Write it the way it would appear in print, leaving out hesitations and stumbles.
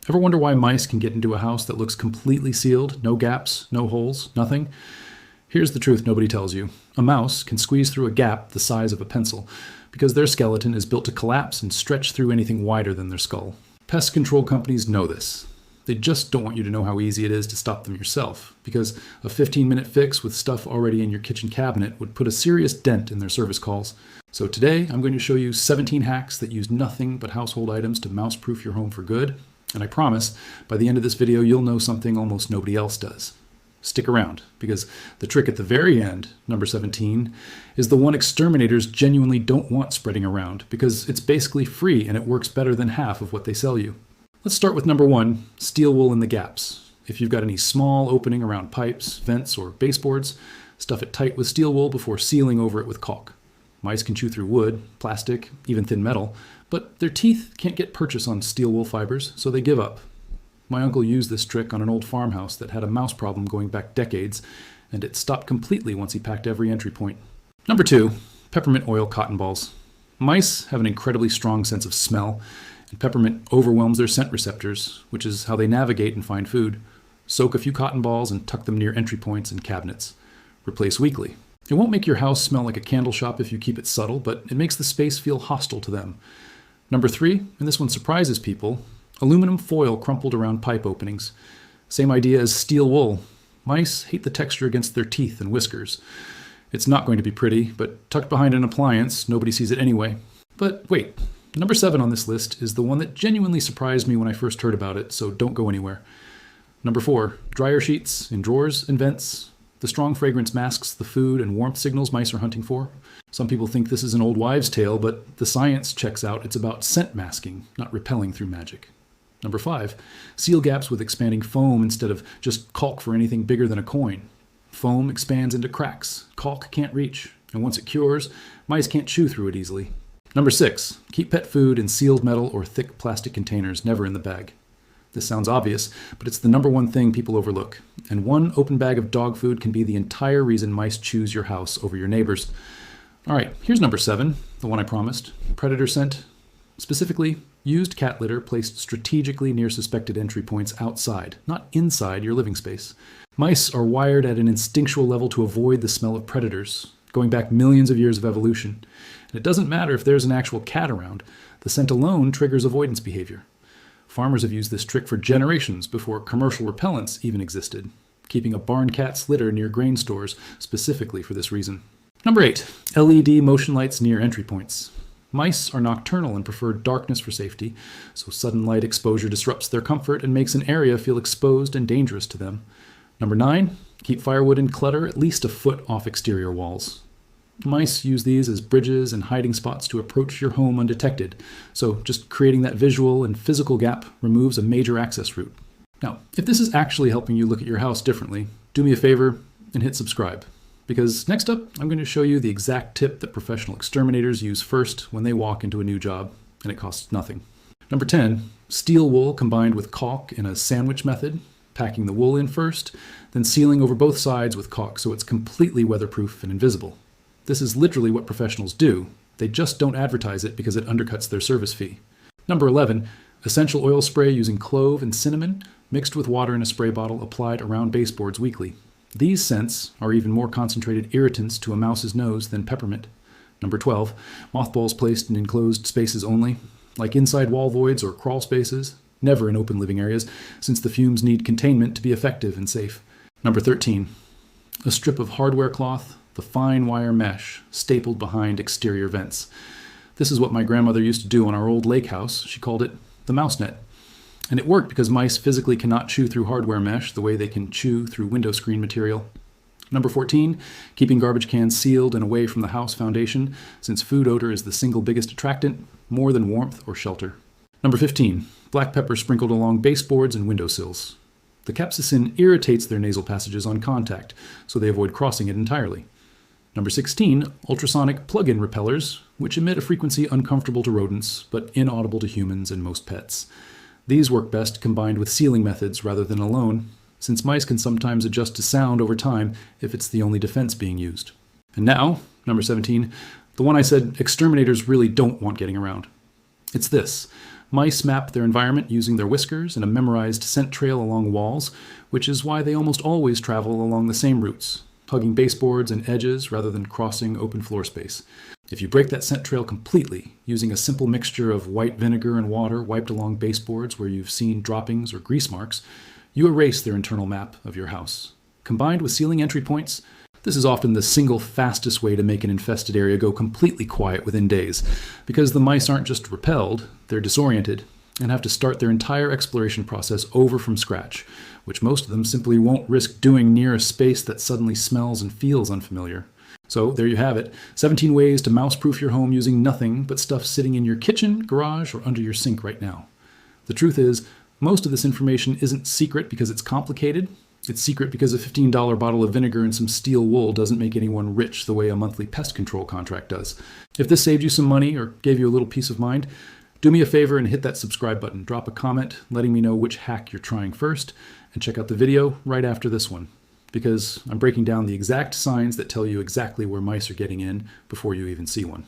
Ever wonder why mice can get into a house that looks completely sealed? No gaps, no holes, nothing? Here's the truth nobody tells you. A mouse can squeeze through a gap the size of a pencil because their skeleton is built to collapse and stretch through anything wider than their skull. Pest control companies know this. They just don't want you to know how easy it is to stop them yourself, because a 15-minute fix with stuff already in your kitchen cabinet would put a serious dent in their service calls. So today, I'm going to show you 17 hacks that use nothing but household items to mouse-proof your home for good. And I promise, by the end of this video, you'll know something almost nobody else does. Stick around, because the trick at the very end, number 17, is the one exterminators genuinely don't want spreading around, because it's basically free and it works better than half of what they sell you. Let's start with number 1, steel wool in the gaps. If you've got any small opening around pipes, vents, or baseboards, stuff it tight with steel wool before sealing over it with caulk. Mice can chew through wood, plastic, even thin metal, but their teeth can't get purchase on steel wool fibers, so they give up. My uncle used this trick on an old farmhouse that had a mouse problem going back decades, and it stopped completely once he packed every entry point. Number 2, peppermint oil cotton balls. Mice have an incredibly strong sense of smell, and peppermint overwhelms their scent receptors, which is how they navigate and find food. Soak a few cotton balls and tuck them near entry points and cabinets. Replace weekly. It won't make your house smell like a candle shop if you keep it subtle, but it makes the space feel hostile to them. Number 3, and this one surprises people, aluminum foil crumpled around pipe openings. Same idea as steel wool. Mice hate the texture against their teeth and whiskers. It's not going to be pretty, but tucked behind an appliance, nobody sees it anyway. But wait, number 7 on this list is the one that genuinely surprised me when I first heard about it, so don't go anywhere. Number 4, dryer sheets in drawers and vents. The strong fragrance masks the food and warmth signals mice are hunting for. Some people think this is an old wives' tale, but the science checks out. It's about scent masking, not repelling through magic. Number 5, seal gaps with expanding foam instead of just caulk for anything bigger than a coin. Foam expands into cracks. Caulk can't reach, and once it cures, mice can't chew through it easily. Number 6, keep pet food in sealed metal or thick plastic containers, never in the bag. This sounds obvious, but it's the number one thing people overlook. And one open bag of dog food can be the entire reason mice choose your house over your neighbor's. All right, here's number 7, the one I promised. Predator scent. Specifically, used cat litter placed strategically near suspected entry points outside, not inside your living space. Mice are wired at an instinctual level to avoid the smell of predators, going back millions of years of evolution. And it doesn't matter if there's an actual cat around. The scent alone triggers avoidance behavior. Farmers have used this trick for generations before commercial repellents even existed, keeping a barn cat's litter near grain stores specifically for this reason. Number 8, LED motion lights near entry points. Mice are nocturnal and prefer darkness for safety, so sudden light exposure disrupts their comfort and makes an area feel exposed and dangerous to them. Number 9, keep firewood and clutter at least a foot off exterior walls. Mice use these as bridges and hiding spots to approach your home undetected, so just creating that visual and physical gap removes a major access route. Now, if this is actually helping you look at your house differently, do me a favor and hit subscribe, because next up I'm going to show you the exact tip that professional exterminators use first when they walk into a new job, and it costs nothing. Number 10, steel wool combined with caulk in a sandwich method, packing the wool in first, then sealing over both sides with caulk so it's completely weatherproof and invisible. This is literally what professionals do. They just don't advertise it because it undercuts their service fee. Number 11, essential oil spray using clove and cinnamon mixed with water in a spray bottle applied around baseboards weekly. These scents are even more concentrated irritants to a mouse's nose than peppermint. Number 12, mothballs placed in enclosed spaces only, like inside wall voids or crawl spaces, never in open living areas, since the fumes need containment to be effective and safe. Number 13, a strip of hardware cloth, the fine wire mesh stapled behind exterior vents. This is what my grandmother used to do on our old lake house. She called it the mouse net. And it worked because mice physically cannot chew through hardware mesh the way they can chew through window screen material. Number 14, keeping garbage cans sealed and away from the house foundation, since food odor is the single biggest attractant, more than warmth or shelter. Number 15, black pepper sprinkled along baseboards and windowsills. The capsaicin irritates their nasal passages on contact, so they avoid crossing it entirely. Number 16, ultrasonic plug-in repellers, which emit a frequency uncomfortable to rodents, but inaudible to humans and most pets. These work best combined with sealing methods rather than alone, since mice can sometimes adjust to sound over time if it's the only defense being used. And now, number 17, the one I said exterminators really don't want getting around. It's this. Mice map their environment using their whiskers and a memorized scent trail along walls, which is why they almost always travel along the same routes, hugging baseboards and edges rather than crossing open floor space. If you break that scent trail completely, using a simple mixture of white vinegar and water wiped along baseboards where you've seen droppings or grease marks, you erase their internal map of your house. Combined with ceiling entry points, this is often the single fastest way to make an infested area go completely quiet within days, because the mice aren't just repelled, they're disoriented and have to start their entire exploration process over from scratch, which most of them simply won't risk doing near a space that suddenly smells and feels unfamiliar. So there you have it, 17 ways to mouse-proof your home using nothing but stuff sitting in your kitchen, garage, or under your sink right now. The truth is, most of this information isn't secret because it's complicated. It's secret because a $15 bottle of vinegar and some steel wool doesn't make anyone rich the way a monthly pest control contract does. If this saved you some money or gave you a little peace of mind, do me a favor and hit that subscribe button. Drop a comment letting me know which hack you're trying first, and check out the video right after this one, because I'm breaking down the exact signs that tell you exactly where mice are getting in before you even see one.